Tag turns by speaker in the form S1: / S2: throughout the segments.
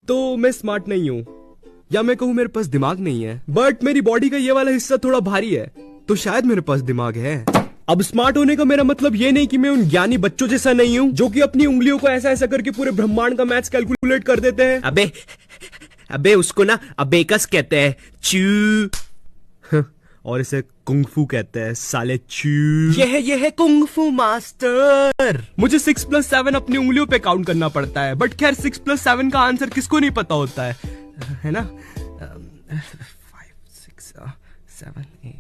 S1: तो मैं स्मार्ट नहीं हूँ, या मैं कहूँ मेरे पास दिमाग नहीं है, बट मेरी बॉडी का ये वाला हिस्सा थोड़ा भारी है, तो शायद मेरे पास दिमाग है। अब स्मार्ट होने का मेरा मतलब ये नहीं कि मैं उन ज्ञानी बच्चों जैसा नहीं हूँ जो कि अपनी उंगलियों को ऐसा ऐसा करके पूरे ब्रह्मांड का मैथ्स कैलकुलेट कर देते हैं।
S2: अबे उसको ना अबेकस कहते हैं, चू।
S1: और इसे कुंगफू कहते हैं, साले चू।
S2: ये है कुंगफू मास्टर।
S1: मुझे 6+7 अपनी उंगलियों पे काउंट करना पड़ता है, बट खैर 6+7 का आंसर किसको नहीं पता होता है ना? 5 6 7 8।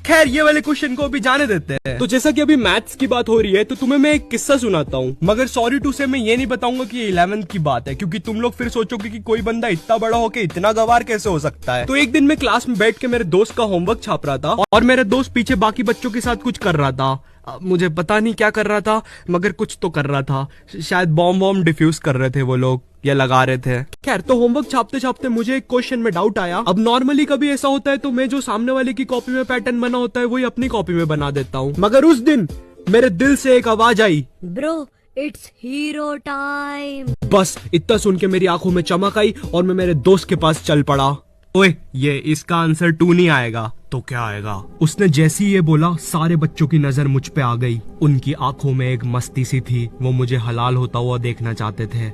S1: खैर ये वाले क्वेश्चन को भी जाने देते हैं। तो जैसा कि अभी मैथ्स की बात हो रही है, तो तुम्हें मैं एक किस्सा सुनाता हूँ, मगर सॉरी टू से मैं ये नहीं बताऊंगा कि ये 11th की बात है, क्योंकि तुम लोग फिर सोचोगे कि कोई बंदा इतना बड़ा होके इतना गवार कैसे हो सकता है। तो एक दिन मैं क्लास में बैठ के मेरे दोस्त का होमवर्क छाप रहा था, और मेरा दोस्त पीछे बाकी बच्चों के साथ कुछ कर रहा था। मुझे पता नहीं क्या कर रहा था, मगर कुछ तो कर रहा था। शायद बॉम्ब डिफ्यूज कर रहे थे वो लोग, या लगा रहे थे। खैर, तो होमवर्क छापते छापते मुझे एक क्वेश्चन में डाउट आया। अब नॉर्मली कभी ऐसा होता है तो मैं जो सामने वाले की कॉपी में पैटर्न बना होता है वही अपनी कॉपी में बना देता हूँ, मगर उस दिन मेरे दिल से एक आवाज आई,
S3: ब्रो इट्स हीरो टाइम।
S1: बस इतना सुन के मेरी आंखों में चमक आई और मैं मेरे दोस्त के पास चल पड़ा। ओए, ये इसका आंसर 2 नहीं आएगा तो क्या आएगा? उसने जैसी ये बोला, सारे बच्चों की नजर मुझ पे आ गई। उनकी आंखों में एक मस्ती सी थी, वो मुझे हलाल होता हुआ देखना चाहते थे।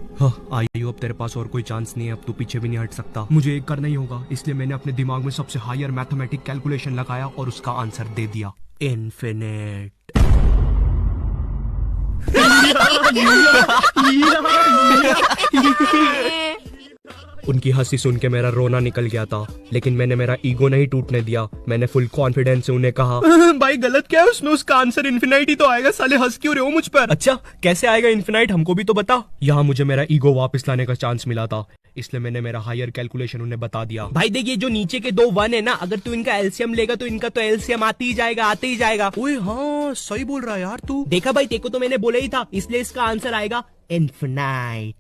S1: आयु, अब तेरे पास और कोई चांस नहीं है, अब तू पीछे भी नहीं हट सकता। मुझे एक करना ही होगा, इसलिए मैंने अपने दिमाग में सबसे हायर मैथमेटिक कैलकुलेशन लगाया और उसका आंसर दे दिया, इन्फिनिट। उनकी हंसी सुन के मेरा रोना निकल गया था, लेकिन मैंने मेरा ईगो नहीं टूटने दिया। मैंने फुल कॉन्फिडेंस से उन्हें कहा, भाई गलत क्या है उसमें? उसका आंसर इन्फिनाइट ही तो आएगा। साले हंस क्यों रहे हो मुझ पर? अच्छा, कैसे आएगा इन्फिनाइट, हमको भी तो बता। यहाँ मुझे मेरा ईगो वापस लाने का चांस मिला था, इसलिए मैंने मेरा हायर कैलकुलेशन उन्हें बता दिया।
S2: भाई देखिए, जो नीचे के 2 1 है ना, अगर तू इनका एलसीएम लेगा तो इनका तो एलसीएम आते ही जाएगा।
S1: ओए हाँ, सही बोल रहा है यार तू।
S2: देखा भाई, तेको तो मैंने बोला ही था, इसलिए इसका आंसर आएगा इन्फिनाइट।